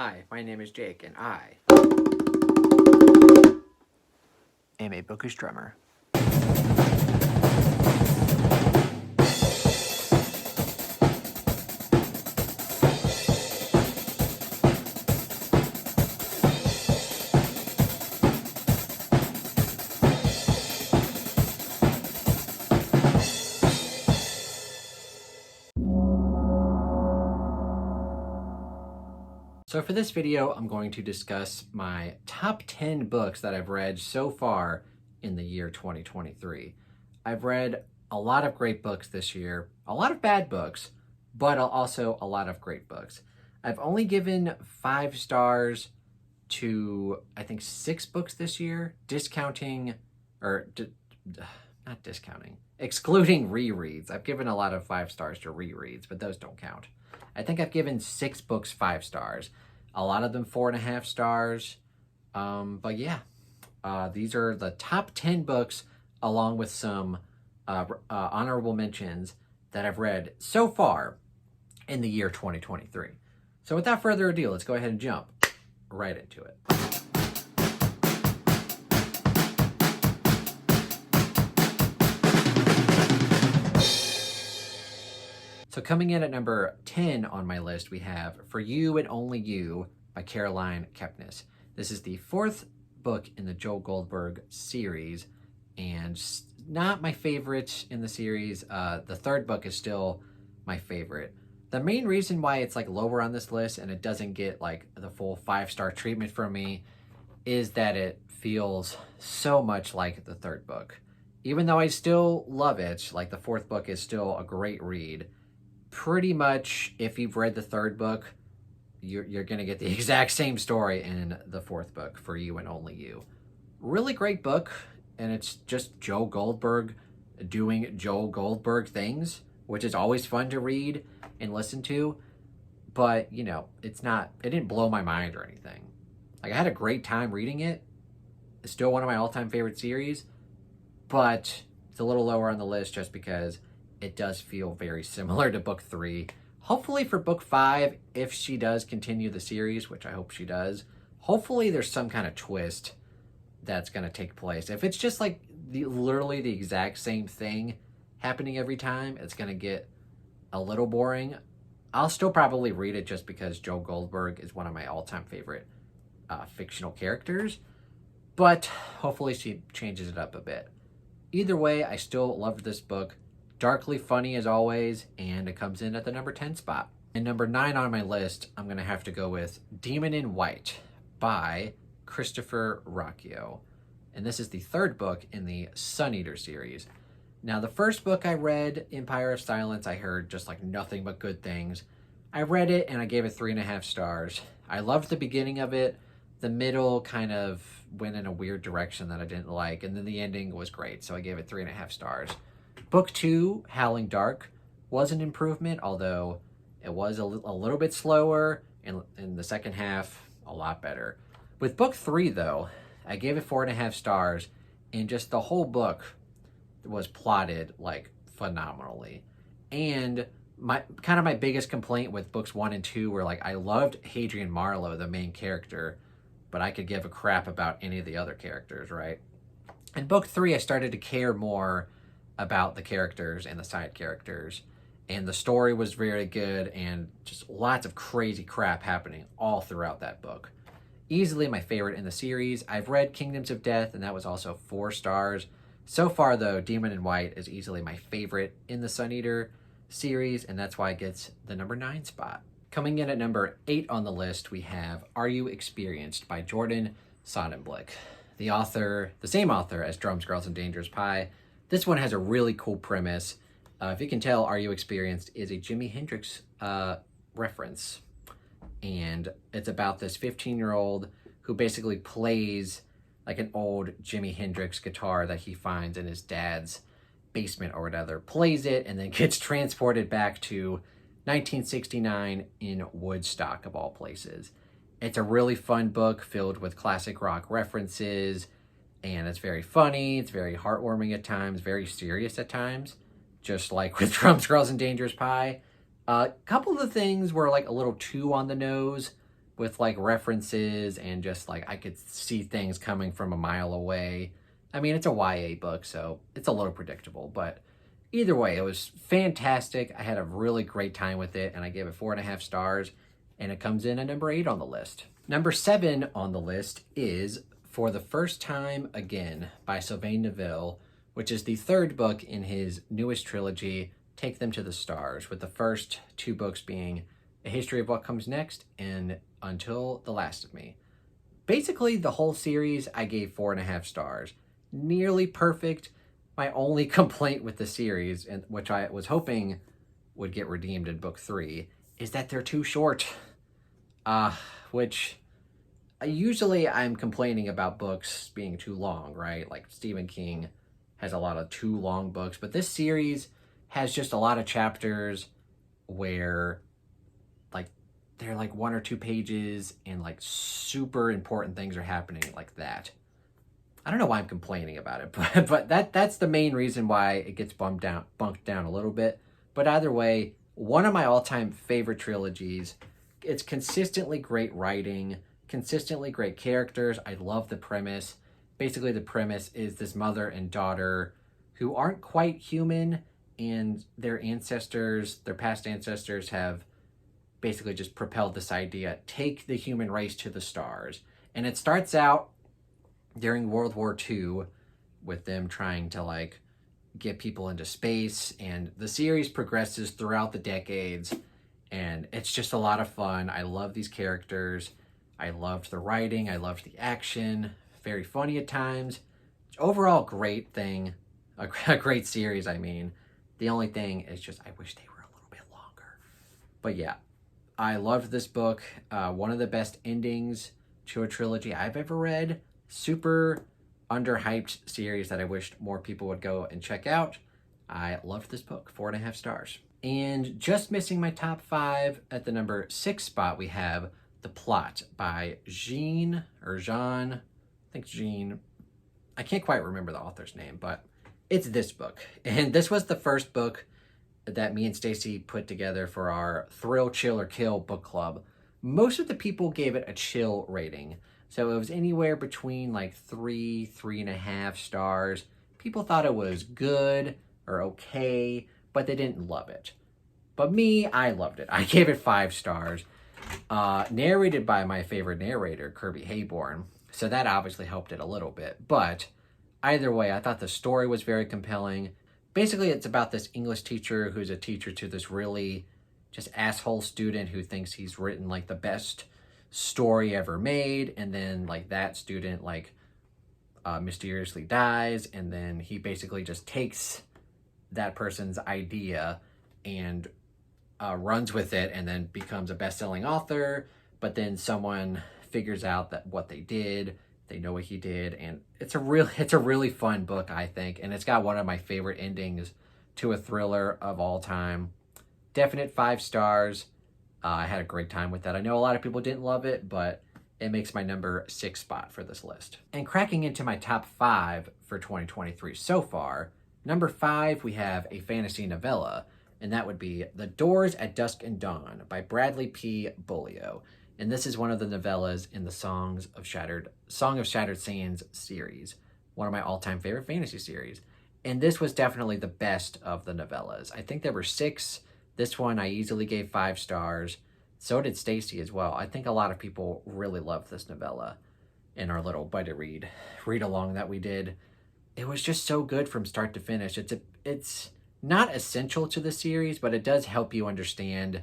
Hi, my name is Jake, and I am a bookish drummer. So for this video, I'm going to discuss my top 10 books that I've read so far in the year 2023. I've read a lot of great books this year, a lot of bad books, but also a lot of great books. I've only given 5 stars to, I think, 6 books this year, excluding rereads. I've given a lot of 5 stars to rereads, but those don't count. I think I've given 6 books 5 stars. A lot of them 4.5 stars. But yeah, these are the top 10 books along with some honorable mentions that I've read so far in the year 2023. So without further ado, let's go ahead and jump right into it. So coming in at number 10 on my list, we have For You and Only You by Caroline Kepnes. This is the 4th book in the Joel Goldberg series, and not my favorite in the series. The 3rd book is still my favorite. The main reason why it's like lower on this list and it doesn't get like the full 5-star treatment from me is that it feels so much like the 3rd book. Even though I still love it, like the 4th book is still a great read. Pretty much, if you've read the 3rd book, you're going to get the exact same story in the 4th book, For You and Only You. Really great book, and it's just Joel Goldberg doing Joel Goldberg things, which is always fun to read and listen to. But, you know, it didn't blow my mind or anything. Like, I had a great time reading it. It's still one of my all-time favorite series, but it's a little lower on the list just because it does feel very similar to book 3. Hopefully for book 5, if she does continue the series, which I hope she does, hopefully there's some kind of twist that's going to take place. If it's just like literally the exact same thing happening every time, it's going to get a little boring. I'll still probably read it just because Joel Goldberg is one of my all-time favorite fictional characters, but hopefully she changes it up a bit. Either way, I still loved this book. Darkly funny as always, and it comes in at the number 10 spot. And number 9 on my list, I'm going to have to go with Demon in White by Christopher Ruocchio. And this is the 3rd book in the Sun Eater series. Now, the 1st book I read, Empire of Silence, I heard just like nothing but good things. I read it and I gave it 3.5 stars. I loved the beginning of it. The middle kind of went in a weird direction that I didn't like, and then the ending was great, so I gave it 3.5 stars. Book 2, Howling Dark, was an improvement, although it was a little bit slower, and in the second half, a lot better. With book 3, though, I gave it 4.5 stars, and just the whole book was plotted, like, phenomenally. And my biggest complaint with books 1 and 2 were, like, I loved Hadrian Marlowe, the main character, but I could give a crap about any of the other characters, right? In book 3, I started to care more about the characters and the side characters, and the story was very good, and just lots of crazy crap happening all throughout that book. Easily my favorite in the series. I've read Kingdoms of Death, and that was also 4 stars. So far, though, Demon in White is easily my favorite in the Sun Eater series, and that's why it gets the number 9 spot. Coming in at number 8 on the list, we have Are You Experienced by Jordan Sonnenblick. The same author as Drums, Girls, and Dangerous Pie. This one has a really cool premise. If you can tell, Are You Experienced is a Jimi Hendrix reference. And it's about this 15-year-old who basically plays like an old Jimi Hendrix guitar that he finds in his dad's basement or whatever. Plays it and then gets transported back to 1969 in Woodstock, of all places. It's a really fun book filled with classic rock references, and it's very funny, it's very heartwarming at times, very serious at times, just like with Drums, Girls, and Dangerous Pie. A couple of the things were like a little too on the nose with like references and just like I could see things coming from a mile away. I mean, it's a YA book, so it's a little predictable, but either way, it was fantastic. I had a really great time with it, and I gave it 4.5 stars, and it comes in at number 8 on the list. Number 7 on the list is For the First Time Again by Sylvain Neuvel, which is the third book in his newest trilogy, Take Them to the Stars, with the first 2 books being A History of What Comes Next and Until the Last of Me. Basically, the whole series I gave 4.5 stars. Nearly perfect. My only complaint with the series, and which I was hoping would get redeemed in book 3, is that they're too short. Which usually I'm complaining about books being too long, right? Like Stephen King has a lot of too long books, but this series has just a lot of chapters where like they're like 1 or 2 pages and like super important things are happening like that. I don't know why I'm complaining about it, but that's the main reason why it gets bumped down a little bit. But either way, one of my all-time favorite trilogies. It's consistently great writing, consistently great characters. I love the premise. Basically, the premise is this mother and daughter who aren't quite human, and their past ancestors have basically just propelled this idea, take the human race to the stars. And it starts out during World War II with them trying to like get people into space, and the series progresses throughout the decades, and it's just a lot of fun. I love these characters. I loved the writing. I loved the action. Very funny at times. Overall, great thing. A great series, I mean. The only thing is just I wish they were a little bit longer. But yeah, I loved this book. One of the best endings to a trilogy I've ever read. Super underhyped series that I wished more people would go and check out. I loved this book, 4.5 stars. And just missing my top 5 at the number 6 spot, we have The Plot by Jean, I think Jean. I can't quite remember the author's name, but it's this book. And this was the first book that me and Stacy put together for our Thrill, Chill, or Kill book club. Most of the people gave it a chill rating. So it was anywhere between like 3.5 stars. People thought it was good or okay, but they didn't love it. But me, I loved it. I gave it 5 stars. Narrated by my favorite narrator, Kirby Hayborn. So that obviously helped it a little bit. But either way, I thought the story was very compelling. Basically, it's about this English teacher who's a teacher to this really just asshole student who thinks he's written like the best story ever made, and then like that student like mysteriously dies, and then he basically just takes that person's idea and runs with it, and then becomes a best-selling author. But then someone figures out that what they did, they know what he did, and it's a really fun book, I think, and it's got one of my favorite endings to a thriller of all time. Definite 5 stars. I had a great time with that. I know a lot of people didn't love it, but it makes my number 6 spot for this list. And cracking into my top 5 for 2023 so far, number 5, we have a fantasy novella, and that would be The Doors at Dusk and Dawn by Bradley P. Bulio. And this is one of the novellas in the Song of Shattered Sands series, one of my all-time favorite fantasy series. And this was definitely the best of the novellas. I think there were 6. This one I easily gave 5 stars. So did Stacy as well. I think a lot of people really loved this novella in our little buddy read along that we did. It was just so good from start to finish. It's not essential to the series, but it does help you understand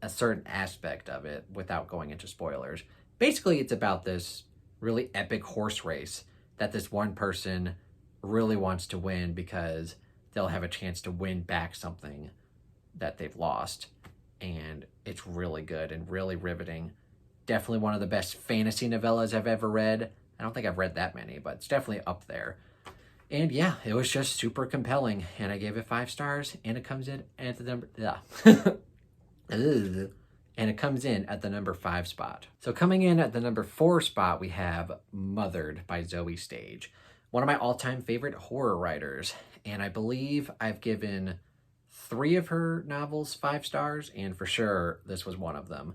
a certain aspect of it without going into spoilers. Basically, it's about this really epic horse race that this one person really wants to win because they'll have a chance to win back something that they've lost. And it's really good and really riveting. Definitely one of the best fantasy novellas I've ever read. I don't think I've read that many, but it's definitely up there. And yeah, it was just super compelling, and I gave it 5 stars, and it comes in at the number and it comes in at the number 5 spot. So coming in at the number 4 spot, we have Mothered by Zoe Stage, one of my all-time favorite horror writers, and I believe I've given 3 of her novels 5 stars, and for sure this was one of them.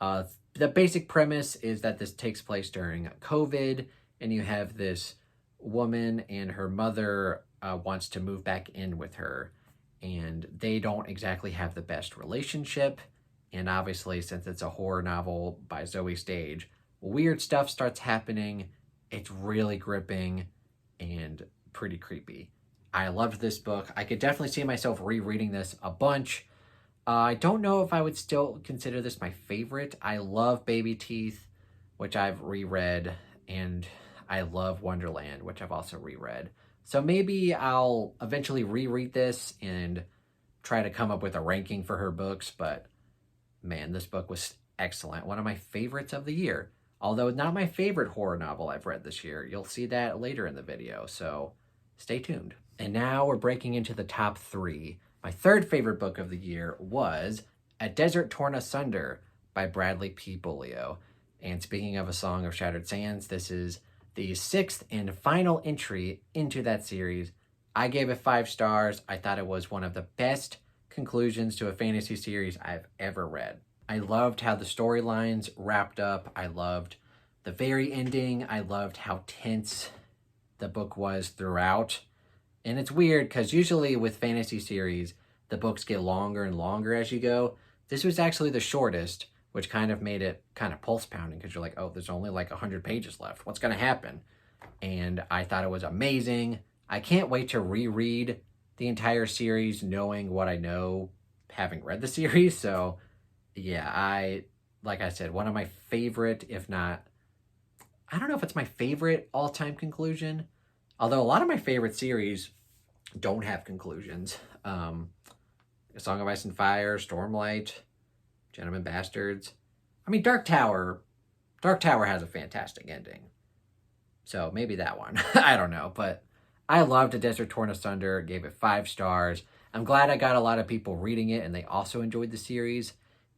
The basic premise is that this takes place during COVID, and you have this woman and her mother wants to move back in with her, and they don't exactly have the best relationship. And obviously, since it's a horror novel by Zoe Stage, weird stuff starts happening. It's really gripping and pretty creepy. I loved this book. I could definitely see myself rereading this a bunch. I don't know if I would still consider this my favorite. I love Baby Teeth, which I've reread, and I love Wonderland, which I've also reread. So maybe I'll eventually reread this and try to come up with a ranking for her books, but man, this book was excellent. One of my favorites of the year. Although not my favorite horror novel I've read this year. You'll see that later in the video, so stay tuned. And now we're breaking into the top 3. My third favorite book of the year was A Desert Torn Asunder by Bradley P. Bulio. And speaking of A Song of Shattered Sands, this is the 6th and final entry into that series. I gave it 5 stars. I thought it was one of the best conclusions to a fantasy series I've ever read. I loved how the storylines wrapped up. I loved the very ending. I loved how tense the book was throughout. And it's weird because usually with fantasy series, the books get longer and longer as you go. This was actually the shortest, which kind of made it kind of pulse pounding because you're like, oh, there's only like 100 pages left. What's going to happen? And I thought it was amazing. I can't wait to reread the entire series knowing what I know having read the series. So yeah, like I said, one of my favorite, if not, I don't know if it's my favorite all-time conclusion, although a lot of my favorite series don't have conclusions. A Song of Ice and Fire, Stormlight, Gentlemen Bastards. I mean, Dark Tower has a fantastic ending. So maybe that one. I don't know, but I loved A Desert Torn Asunder, gave it 5 stars. I'm glad I got a lot of people reading it and they also enjoyed the series.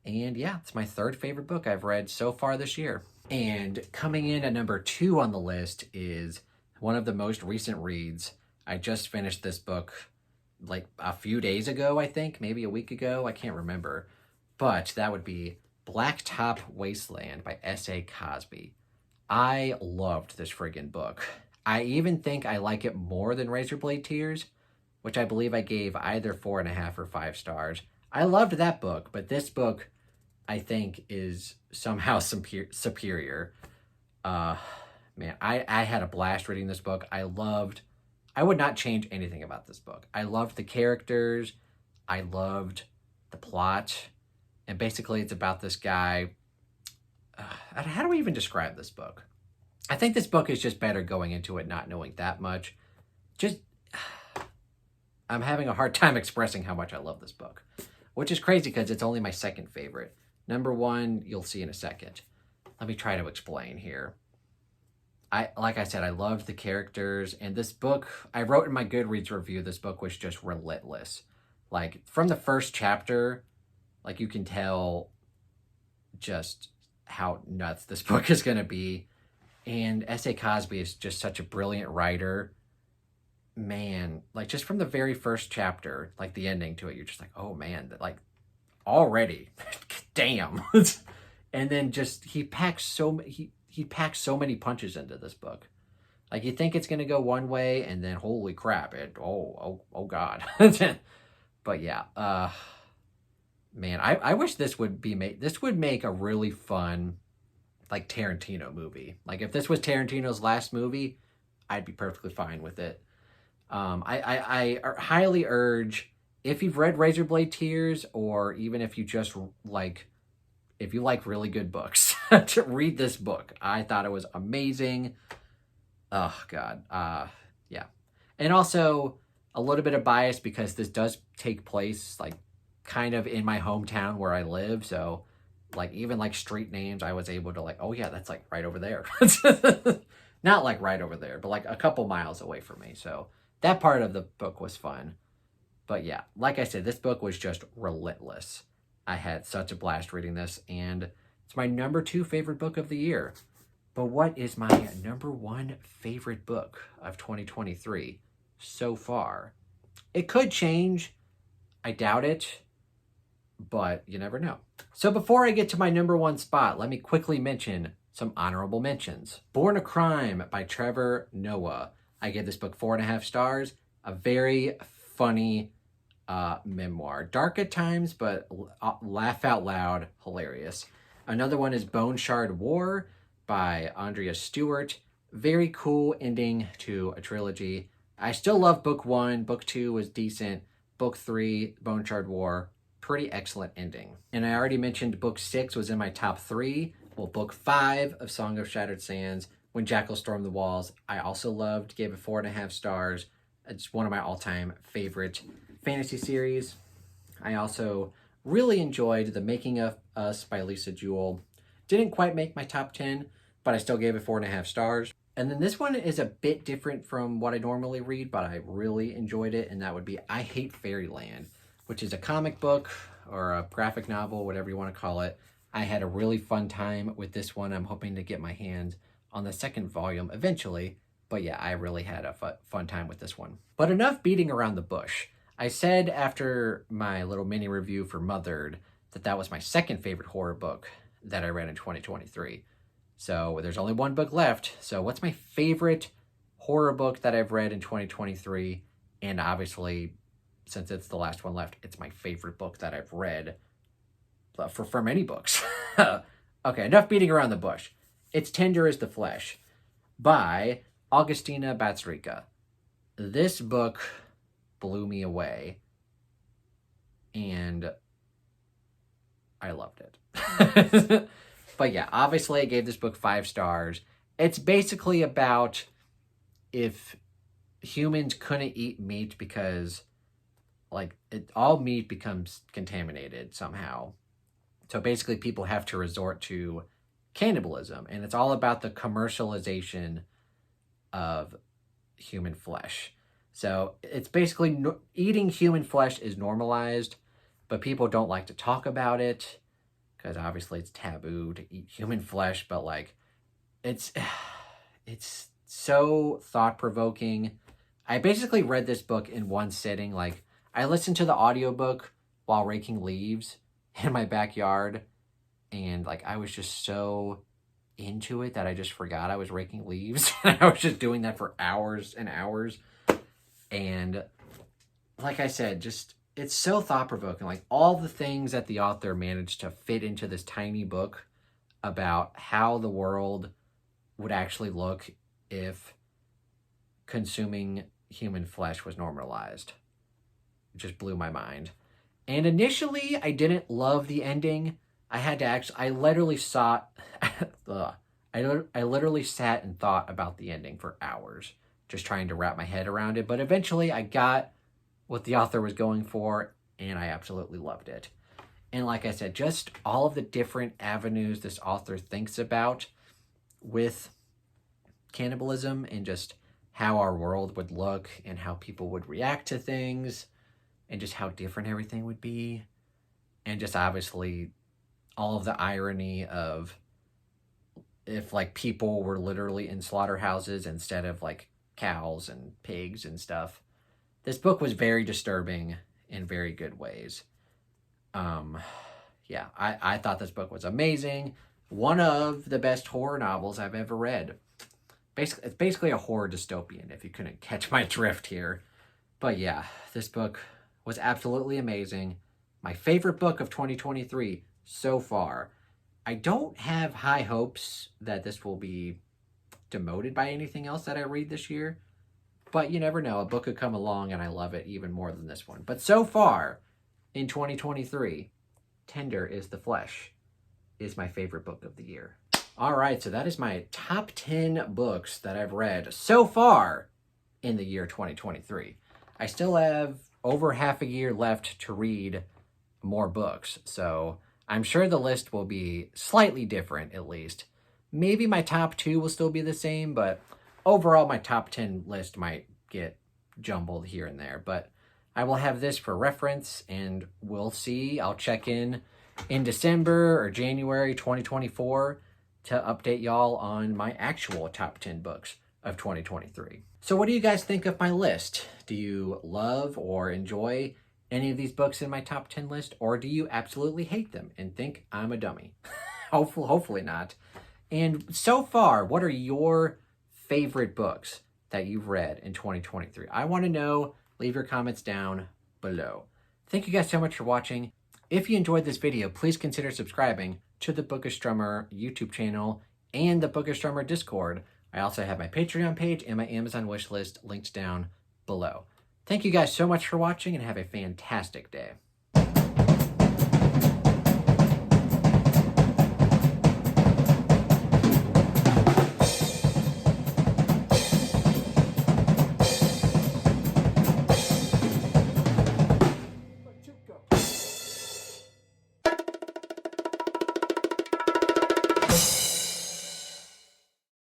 And yeah, it's my third favorite book I've read so far this year. And coming in at number 2 on the list is one of the most recent reads. I just finished this book like a few days ago, I think, maybe a week ago. I can't remember. But that would be Blacktop Wasteland by S.A. Cosby. I loved this friggin' book. I even think I like it more than Razorblade Tears, which I believe I gave either 4.5 or 5 stars. I loved that book, but this book I think is somehow superior. Man, I had a blast reading this book. I would not change anything about this book. I loved the characters. I loved the plot. And basically it's about this guy. How do we even describe this book? I think this book is just better going into it not knowing that much. I'm having a hard time expressing how much I love this book, which is crazy because it's only my second favorite. Number 1, you'll see in a second. Let me try to explain here. Like I said, I loved the characters, and this book, I wrote in my Goodreads review, this book was just relentless. Like, from the first chapter, like, you can tell just how nuts this book is going to be. And S.A. Cosby is just such a brilliant writer. Man, like, just from the very first chapter, like, the ending to it, you're just like, oh, man, like, already, damn. And then just, he packs so many punches into this book. Like, you think it's going to go one way, and then holy crap, oh God. But yeah, man, I wish this would be this would make a really fun, like, Tarantino movie. Like, if this was Tarantino's last movie, I'd be perfectly fine with it. I highly urge, if you've read Razorblade Tears, or even if you just if you like really good books, to read this book. I thought it was amazing. Oh, God. Yeah. And also a little bit of bias because this does take place, like, kind of in my hometown where I live. So, like, even, like, street names, I was able to, like, oh, yeah, that's, like, right over there. Not, like, right over there, but, like, a couple miles away from me. So that part of the book was fun. But, yeah, like I said, this book was just relentless. I had such a blast reading this, and it's my number 2 favorite book of the year. But what is my number 1 favorite book of 2023 so far? It could change. I doubt it. but you never know. So before I get to my number one spot, let me quickly mention some honorable mentions. Born a Crime by Trevor Noah. I gave this book 4.5 stars. A very funny memoir. Dark at times, but laugh out loud, hilarious. Another one is Bone Shard War by Andrea Stewart. Very cool ending to a trilogy. I still love book 1. Book 2 was decent. Book 3, Bone Shard War, pretty excellent ending. And I already mentioned book 6 was in my top 3. Well, book 5 of Song of Shattered Sands, When Jackal Stormed the Walls, I also loved, gave it 4.5 stars. It's one of my all-time favorite fantasy series. I also really enjoyed The Making of Us by Lisa Jewell. Didn't quite make my top 10, but I still gave it 4.5 stars. And then this one is a bit different from what I normally read, but I really enjoyed it, and that would be I Hate Fairyland, which is a comic book or a graphic novel, whatever you want to call it. I had a really fun time with this one. I'm hoping to get my hands on the second volume eventually, but yeah, I really had a fun time with this one. But enough beating around the bush. I said after my little mini review for Mothered that that was my second favorite horror book that I read in 2023. So there's only one book left. So what's my favorite horror book that I've read in 2023? And obviously, since it's the last one left, it's my favorite book that I've read for many books. Okay, enough beating around the bush. It's Tender is the Flesh by Augustina Bazterrica. This book blew me away, and I loved it. But yeah, obviously I gave this book 5 stars. It's basically about if humans couldn't eat meat because all meat becomes contaminated somehow. So basically people have to resort to cannibalism, and it's all about the commercialization of human flesh. So it's basically eating human flesh is normalized, but people don't like to talk about it because obviously it's taboo to eat human flesh, but like it's so thought-provoking. I basically read this book in one sitting. Like I listened to the audiobook while raking leaves in my backyard, and like I was just so into it that I just forgot I was raking leaves. I was just doing that for hours and hours. And like I said, just it's so thought-provoking. Like all the things that the author managed to fit into this tiny book about how the world would actually look if consuming human flesh was normalized. It just blew my mind. And initially, I didn't love the ending. I literally sat and thought about the ending for hours, just trying to wrap my head around it. But eventually I got what the author was going for, and I absolutely loved it. And like I said, just all of the different avenues this author thinks about with cannibalism and just how our world would look and how people would react to things and just how different everything would be. And just obviously all of the irony of if like people were literally in slaughterhouses instead of like cows and pigs and stuff. This book was very disturbing in very good ways. Yeah, I thought this book was amazing. One of the best horror novels I've ever read. It's basically a horror dystopian, if you couldn't catch my drift here. But yeah, this book was absolutely amazing. My favorite book of 2023 so far. I don't have high hopes that this will be demoted by anything else that I read this year. But you never know. A book could come along and I love it even more than this one. But so far, in 2023, Tender is the Flesh is my favorite book of the year. All right, so that is my top 10 books that I've read so far in the year 2023. I still have over half a year left to read more books, so I'm sure the list will be slightly different at least. Maybe my top 2 will still be the same, but overall my top 10 list might get jumbled here and there. But I will have this for reference, and we'll see. I'll check in December or January 2024 to update y'all on my actual top 10 books of 2023. So what do you guys think of my list? Do you love or enjoy any of these books in my top 10 list, or do you absolutely hate them and think I'm a dummy? Hopefully not. And so far, what are your favorite books that you've read in 2023? I want to know. Leave your comments down below. Thank you guys so much for watching. If you enjoyed this video, please consider subscribing to the Bookish Drummer YouTube channel and the Bookish Drummer Discord. I also have my Patreon page and my Amazon wishlist linked down below. Thank you guys so much for watching and have a fantastic day.